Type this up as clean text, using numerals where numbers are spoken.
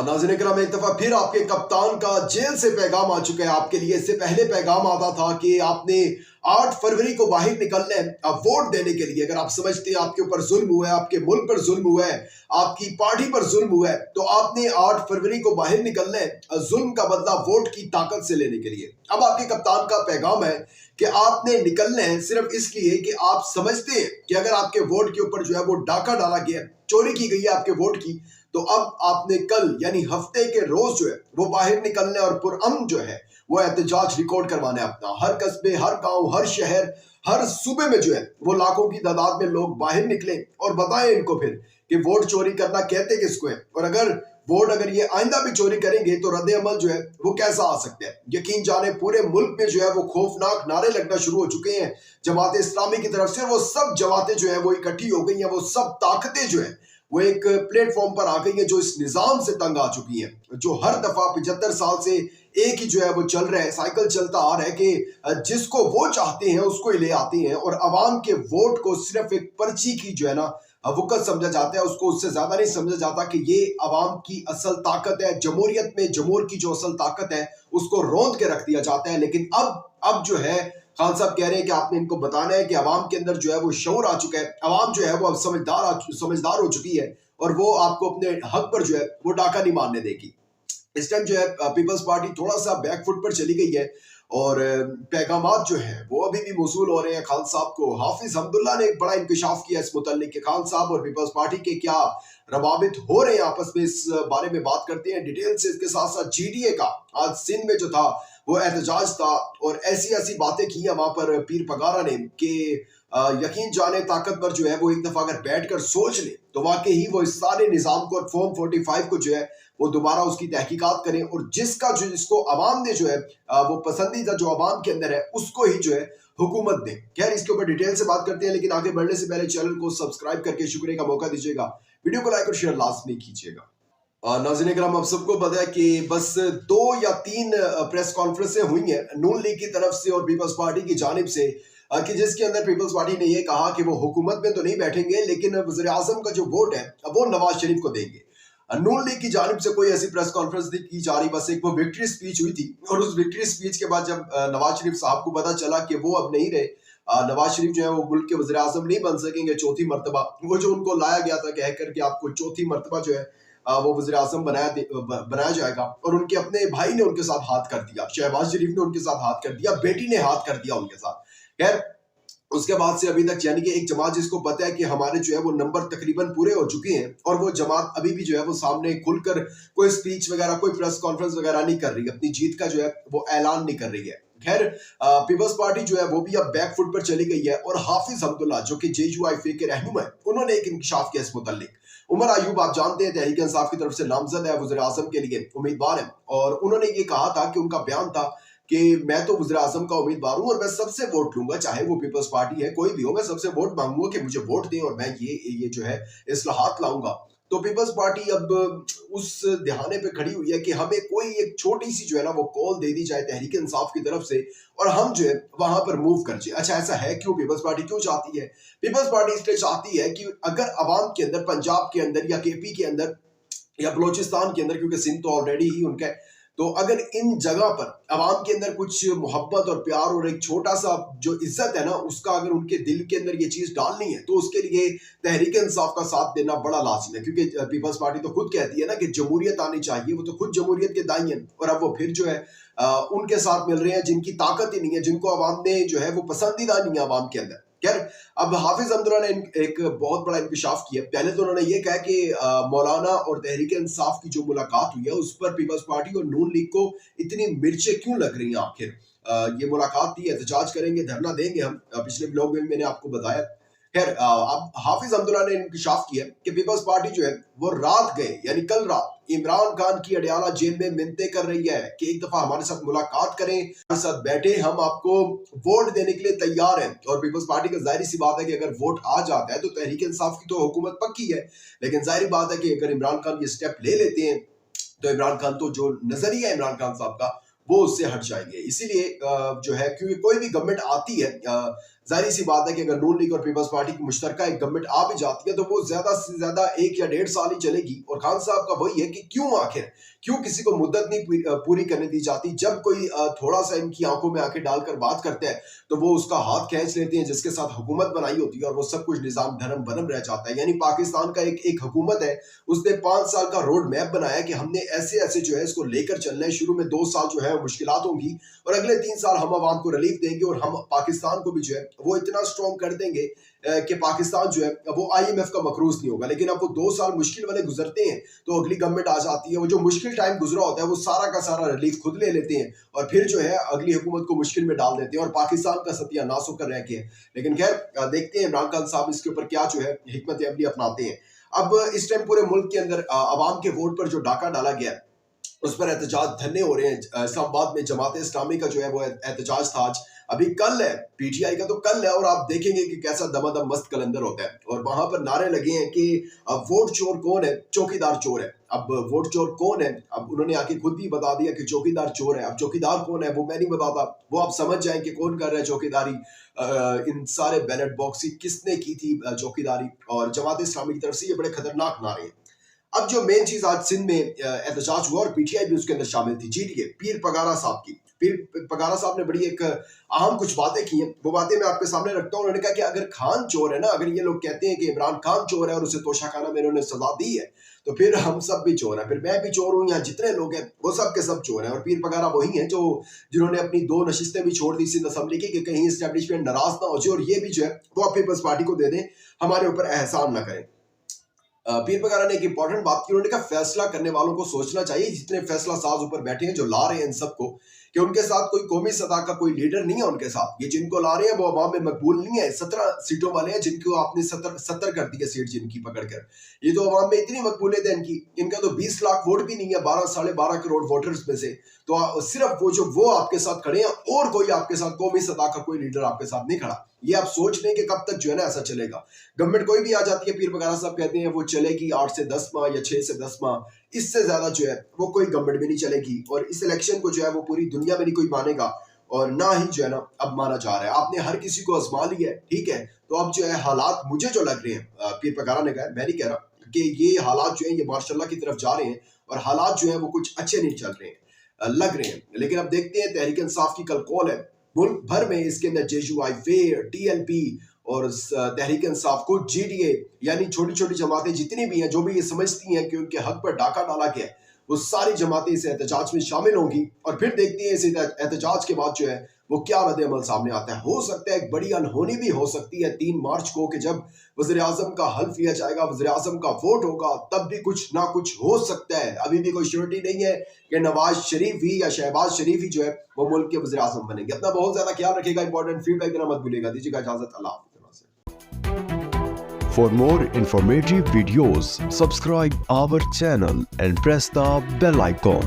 नाज़रीन किराम, एक दफा फिर आपके कप्तान का जेल से पैगाम आ चुका है आपके लिए। इससे पहले पैगाम आता था कि आपने 8 फरवरी को बाहर निकलना है वोट देने के लिए। अगर आप समझते हैं आपके ऊपर जुल्म हुआ है, आपके मुल्क पर जुल्म हुआ है, आपकी पार्टी पर जुल्म हुआ है, तो आपने 8 फरवरी को बाहर निकलना है जुल्म का बदला वोट की ताकत से लेने के लिए। अब आपके कप्तान का पैगाम है कि आपने निकलना है सिर्फ इसलिए कि आप समझते हैं कि अगर आपके वोट के ऊपर जो है वो डाका डाला गया, चोरी की गई है आपके वोट की, तो अब आपने कल यानी हफ्ते के रोज जो है वो बाहर निकलने और पुरअमन जो है वो एहतजाज रिकॉर्ड करवाना है अपना। हर कस्बे, हर गांव, हर शहर, हर सूबे में जो है वो लाखों की तादाद में लोग बाहर निकले और बताएं इनको फिर कि वोट चोरी करना कहते किसको है, और अगर ये आइंदा भी चोरी करेंगे तो रद्द अमल जो है वो कैसा आ सकता है। यकीन जाने पूरे मुल्क में जो है वो खौफनाक नारे लगना शुरू हो चुके हैं जमात इस्लामी की तरफ से। वो सब जमातें जो है वो इकट्ठी हो गई हैं, वो सब ताकतें जो है वो एक प्लेटफॉर्म पर आ गई है जो इस निजाम से तंग आ चुकी है, जो हर दफा 75 साल से एक ही जो है वो चल रहा है, साइकिल चलता आ रहा है कि जिसको वो चाहते हैं उसको ही ले आते हैं और अवाम के वोट को सिर्फ एक पर्ची की जो है ना वक़्त समझा जाता है, उसको उससे ज्यादा नहीं समझा जाता कि ये अवाम की असल ताकत है। जमहूरियत में जमहूर की जो असल ताकत है उसको रोंद के रख दिया जाता है। लेकिन अब जो है खान साहब कह रहे हैं कि आपने इनको बताना है कि अवाम के अंदर जो है वो शऊर आ चुका है, अवाम जो है वो अब समझदार हो चुकी है और वो आपको अपने हक पर जो है वो डाका नहीं मारने देगी। इस टाइम जो है पीपल्स पार्टी थोड़ा सा बैकफुट पर चली गई है और पैगामात जो है वो अभी भी मौसूल हो रहे हैं खान साहब को। हाफिज अब्दुल्ला ने एक बड़ा इंकशाफ किया इस मुतल्लिक कि खान साहब और पीपल्स पार्टी के क्या रवाबित हो रहे हैं आपस में, इस बारे में बात करते हैं डिटेल से। इसके साथ साथ GDA का आज सिंध में जो था वो एहतजाज था और ऐसी ऐसी बातें की है वहां पर पीर पगारा ने कि यकीन जाने ताकतवर जो है वो एक दफा अगर बैठकर सोच ले तो वाकई ही वो इस सारे निजाम को, फॉर्म 45 को जो है वो दोबारा उसकी तहकीकात करें और जिसको अवाम ने जो है वो पसंदीदा जो अवाम के अंदर है उसको ही जो है हुकूमत दें। खैर, इसके ऊपर डिटेल से बात करते हैं, लेकिन आगे बढ़ने से पहले चैनल को सब्सक्राइब करके शुक्रिया का मौका दीजिएगा, वीडियो को लाइक और शेयर लाजमी कीजिएगा। नाज़रीन किराम, आप सबको पता है कि बस 2 या 3 प्रेस कॉन्फ्रेंसें हुई हैं नून लीग की तरफ से और पीपल्स पार्टी की जानिब से कि जिसके अंदर पीपल्स पार्टी ने ये कहा कि वो हुकूमत में तो नहीं बैठेंगे लेकिन वज़ीर आज़म का जो वोट है वो नवाज शरीफ को देंगे। नून लीग की जानिब से कोई ऐसी प्रेस कॉन्फ्रेंस नहीं की जा रही, बस एक वो विक्ट्री स्पीच हुई थी और उस विक्ट्री स्पीच के बाद जब नवाज शरीफ साहब को पता चला कि वो अब नहीं रहे, नवाज शरीफ जो है वो मुल्क के वज़ीर आज़म नहीं बन सकेंगे चौथी मरतबा, वो जो उनको लाया गया था कह कर के आपको चौथी मरतबा जो है वो वज़ीर आज़म बनाया जाएगा, और उनके अपने भाई ने उनके साथ हाथ कर दिया, शहबाज शरीफ ने उनके साथ हाथ कर दिया, बेटी ने हाथ कर दिया उनके साथ। खैर, उसके बाद से अभी तक यानी कि एक जमात जिसको पता है कि हमारे जो है वो नंबर तकरीबन पूरे हो चुके हैं और वो जमात अभी भी जो है वो सामने खुलकर कोई स्पीच वगैरह, कोई प्रेस कॉन्फ्रेंस वगैरह नहीं कर रही, अपनी जीत का जो है वो ऐलान नहीं कर रही है। खैर, पीपल्स पार्टी जो है वो भी अब बैकफुट पर चली गई है और हाफिज अब्दुल्ला जो कि JUIF के रहनुमा है, उन्होंने एक इंकशाफ किया इस मुतल्लिक। उमर अयूब आप जानते हैं तहरीक इंसाफ की तरफ से नामजद है, वज़ीर आज़म के लिए उम्मीदवार है, और उन्होंने ये कहा था कि उनका बयान था कि मैं तो वज़ीर आज़म का उम्मीदवार हूं और मैं सबसे वोट लूंगा, चाहे वो पीपल्स पार्टी है कोई भी हो, मैं सबसे वोट मांगूंगा कि मुझे वोट दें और मैं ये जो है इस्लाहात लाऊंगा। तो पीपल्स पार्टी अब उस दहाने पे खड़ी हुई है कि हमें कोई एक छोटी सी जो है ना वो कॉल दे दी जाए तहरीक इंसाफ की तरफ से और हम जो है वहां पर मूव कर जाए। अच्छा, ऐसा है क्यों? पीपल्स पार्टी क्यों चाहती है? पीपल्स पार्टी इसलिए चाहती है कि अगर अवाम के अंदर, पंजाब के अंदर या KP के अंदर या बलोचिस्तान के अंदर, क्योंकि सिंध तो ऑलरेडी ही उनका है, तो अगर इन जगह पर अवाम के अंदर कुछ मोहब्बत और प्यार और एक छोटा सा जो इज्जत है ना उसका अगर उनके दिल के अंदर ये चीज डालनी है तो उसके लिए तहरीक इंसाफ का साथ देना बड़ा लाजिम है, क्योंकि पीपल्स पार्टी तो खुद कहती है ना कि जमहूरियत आनी चाहिए, वो तो खुद जमहूरियत के दाई हैं और अब वो फिर जो है उनके साथ मिल रहे हैं जिनकी ताकत ही नहीं है, जिनको अवाम ने जो है वो पसंदीदा नहीं है अवाम के अंदर। खैर, अब हाफिज अब्दुल्ला ने एक बहुत बड़ा इंकशाफ किया। पहले तो उन्होंने ये कहा कि मौलाना और तहरीक इंसाफ की जो मुलाकात हुई है उस पर पीपल्स पार्टी और नून लीग को इतनी मिर्चें क्यों लग रही हैं आखिर? ये मुलाकात थी, एहतजाज करेंगे, धरना देंगे हम, पिछले ब्लॉग में मैंने आपको बताया। खैर, अब हाफिज अब्दुल्ला ने इंकशाफ किया कि पीपल्स पार्टी जो है वो रात गए यानी कल रात इमरान खान की अडियाला जेल में मिन्नतें कर रही है कि एक दफा हमारे साथ मुलाकात करें, हमारे साथ बैठे, हम आपको वोट देने के लिए तैयार हैं। और पीपल्स पार्टी का जाहिर सी बात है कि अगर वोट आ जाता है तो तहरीक इंसाफ की तो हुकूमत पक्की है, लेकिन जाहिर बात है कि अगर इमरान खान ये स्टेप ले लेते हैं तो इमरान खान तो जो नजरिया है इमरान खान साहब का वो उससे हट जाएंगे। इसीलिए जो है, क्योंकि कोई भी गवर्नमेंट आती है जाहिर सी बात है कि अगर नून लीग और पीपल्स पार्टी की मुश्तरका एक गवर्नमेंट आ भी जाती है तो वो ज्यादा से ज्यादा 1 या 1.5 साल ही चलेगी। और खान साहब का वही है कि क्यों किसी को मुद्दत नहीं पूरी करने दी जाती। जब कोई थोड़ा सा इनकी आंखों में आंखें डालकर बात करते हैं तो वो उसका हाथ खींच लेते हैं जिसके साथ हुकूमत बनाई होती है, और वो सब कुछ निजाम धर्म भरम रह जाता है। यानी पाकिस्तान का एक हुकूमत है, उसने 5 साल का रोड मैप बनाया कि हमने ऐसे ऐसे जो है इसको लेकर चलना है। शुरू में 2 साल जो है मुश्किलात होंगी और अगले 3 साल हम आवाम को रिलीफ देंगे और हम पाकिस्तान को भी जो है वो इतना स्ट्रॉन्ग कर देंगे कि पाकिस्तान जो है वो IMF का मकरूज नहीं होगा। लेकिन अब वो 2 साल मुश्किल वाले गुजरते हैं तो अगली गवर्नमेंट आ जाती है, वो जो मुश्किल टाइम गुजरा होता है वो सारा का सारा रिलीफ खुद ले लेते हैं और फिर जो है अगली हुकूमत को मुश्किल में डाल देते हैं और पाकिस्तान का सत्यानाश होकर रह गया। लेकिन खैर देखते हैं इमरान खान साहब इसके ऊपर क्या जो है हिकमत अमली अपनाते हैं। अब इस टाइम पूरे मुल्क के अंदर आवाम के वोट पर जो डाका डाला गया उस पर एहतजाज धरने हो रहे हैं। इस्लामाबाद में जमात इस्लामी का जो है वो एहतजाज था आज, अभी कल है, PTI का तो कल है, और आप देखेंगे कि कैसा दमादम मस्त कलंदर होता है। और वहां पर नारे लगे हैं कि अब वोट चोर कौन है, चौकीदार चोर है। अब वोट चोर कौन है, अब उन्होंने आके खुद भी बता दिया कि चौकीदार चोर है। अब चौकीदार कौन है वो मैं नहीं बताता, वो आप समझ जाएं कि कौन कर रहा है चौकीदारी। इन सारे बैलेट बॉक्स किसने की थी चौकीदारी, और जमात इस्लामी की तरफ से ये बड़े खतरनाक नारे हैं। अब जो मेन चीज आज सिंध में एहतजाज हुआ और PTI भी उसके अंदर शामिल थी, GDA पीर पगारा साहब की। पीर पगारा साहब ने बड़ी एक अहम कुछ बातें की हैं, वो बातें मैं आपके सामने रखता हूँ। उन्होंने कहा कि अगर खान चोर है ना, अगर ये लोग कहते हैं कि इमरान खान चोर है और उसे तोशाखाना में इन्होंने सजा दी है, तो फिर हम सब भी चोर हैं, फिर मैं भी चोर हूँ, यहाँ जितने लोग हैं वो सब के सब चोर हैं। और पीर पगारा वही हैं जो जिन्होंने अपनी 2 नशिस्तें भी छोड़ दी सिंध असेंबली की कि कहीं एस्टेब्लिशमेंट नाराज ना हो जाए और ये भी जो है वो पीपल्स पार्टी को दे दें, हमारे ऊपर एहसान ना करें। पीर पगारा ने एक इंपॉर्टेंट बात की, उन्होंने कहा फैसला करने वालों को सोचना चाहिए, जितने फैसला साज ऊपर बैठे हैं जो ला रहे हैं इन सबको, कि उनके साथ कोई कौमी सतह का कोई लीडर नहीं है। उनके साथ ये जिनको ला रहे हैं वो अवाम में मकबूल नहीं है। 17 सीटों वाले हैं जिनको आपने 70 कर दी है सीट जिनकी पकड़कर, ये तो अवाम में इतनी मकबूलियत है इनकी, इनका तो 20 लाख वोट भी नहीं है 12-12.5 करोड़ वोटर्स में से। तो सिर्फ वो आपके साथ खड़े हैं और कोई आपके साथ कौमी सतह का कोई लीडर आपके साथ नहीं खड़ा। ये आप सोच लें कि कब तक जो है ना ऐसा चलेगा। गवर्नमेंट कोई भी आ जाती है, पीर पगारा साहब कहते हैं वो चलेगी 8 से 10 माह या 6 से 10 माह, इससे ज्यादा जो है वो कोई गवर्नमेंट भी नहीं चलेगी। और इस इलेक्शन को जो है वो पूरी दुनिया में नहीं कोई मानेगा और ना ही जो है ना अब माना जा रहा है। आपने हर किसी को आजमा लिया है, ठीक है, तो अब जो है हालात मुझे जो लग रहे हैं, पीर पगारा ने कहा, मैं नहीं कह रहा कि ये हालात जो है ये मार्शाल्लाह की तरफ जा रहे हैं और हालात जो है वो कुछ अच्छे नहीं चल रहे हैं, लग रहे हैं। लेकिन अब देखते हैं, तहरीक इंसाफ की कल कॉल है मुल्क भर में, इसके अंदर JUI, फेयर, TLP और तहरीक इंसाफ को GDA यानी छोटी छोटी जमातें जितनी भी हैं जो भी ये समझती हैं कि उनके हक पर डाका डाला गया है, वो सारी जमातें इस एहतजाज में शामिल होंगी। और फिर देखते हैं इस एहतजाज के बाद जो है वो क्या रद्द-ए-अमल सामने आता है। हो सकता है एक बड़ी अनहोनी भी हो सकती है 3 मार्च को, कि जब वज़ीर-ए-आज़म का हल्फ लिया जाएगा, वज़ीर-ए-आज़म का वोट होगा, तब भी कुछ ना कुछ हो सकता है। अभी भी कोई श्योरिटी नहीं है कि नवाज शरीफ ही या शहबाज शरीफ ही जो है वो मुल्क के वज़ीर-ए-आज़म बनेंगे। अपना बहुत ज्यादा ख्याल रखिएगा, इंपॉर्टेंट फीडबैक देना मत भूलिएगा। दीजिएगा इजाजत, अल्लाह हाफ़िज़। For more informative videos, subscribe our channel and press the bell icon.